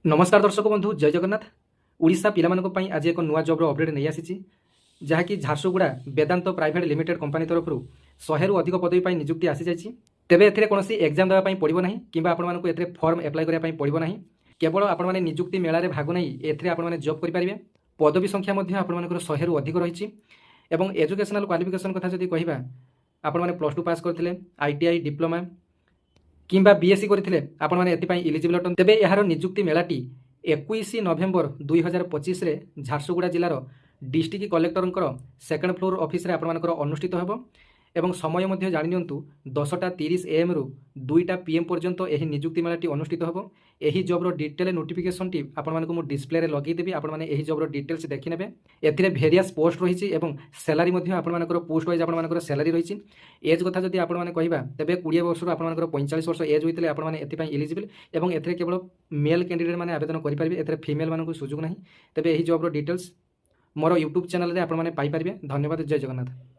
नमस्कार दर्शक बंधु जय जगन्नाथ। ओडिशा पिलामानक पई आज एक नुआ जॉब अपडेट नहीं आसी जहाँकि झारसुगुड़ा वेदांत प्राइवेट लिमिटेड कंपनी तरफ 100 रु अधिक पदवी पर नियुक्ति आसी जाइए। तेबे एथिरे कोनोसी एग्जाम देबा पई पड़िबो नाही किंबा आपण मानकु एथिरे फॉर्म अप्लाई करिया पई पड़िबो नाही। केवल आपण माने नियुक्ति मेला रे भाग नहीं एथिरे आपण माने जॉब करि परिबे। पदवी संख्या मध्ये आपण मानकर 100 रु अधिक रहिछि एवं एजुकेशनल क्वालिफिकेशन कथा जदि कहिबा आपण माने +2 पास करथिले आईटीआई डिप्लोमा किंबा बीएससी करथिले आपण माने एथि पई एलिजिबल अटन। तेबे एहार नियुक्ति मेलाटी 21 नवेम्बर 2025 रे झारसुगुड़ा जिलार district collector second floor office रे आपण मानकर अनुष्ठित हेबो एवं समय मध्ये जानि नियंतु 10:30 AM रु 2टा PM पर्यंत एही नियुक्ति मेलाटी अनुष्ठित हेबो। एही जॉब रो डिटेल नोटिफिकेशन टी आपण मानकु मु डिस्प्ले रे लगेई देबी। आपण माने एही जॉब रो डिटेल्स देखि नेबे। एथिरे वेरियस पोस्ट रहिछि एवं सैलरी मध्ये आपण मानकर पोस्ट वाइज आपण मानकर सैलरी रहिछि। एज कथा जदि आपण माने कहिबा तबे 20 वर्ष रु आपण मानकर 45 वर्ष एज होइतले आपण माने एथि पई एलिजिबल एवं एथिरे केवल मेल कैंडिडेट माने आवेदन करि परिबे। एथिरे फीमेल मानकु सुযোগ नाही। तबे एही जॉब रो डिटेल्स मोर यूट्यूब चैनल रे आपण माने पाई परिबे। धन्यवाद। जय जगन्नाथ।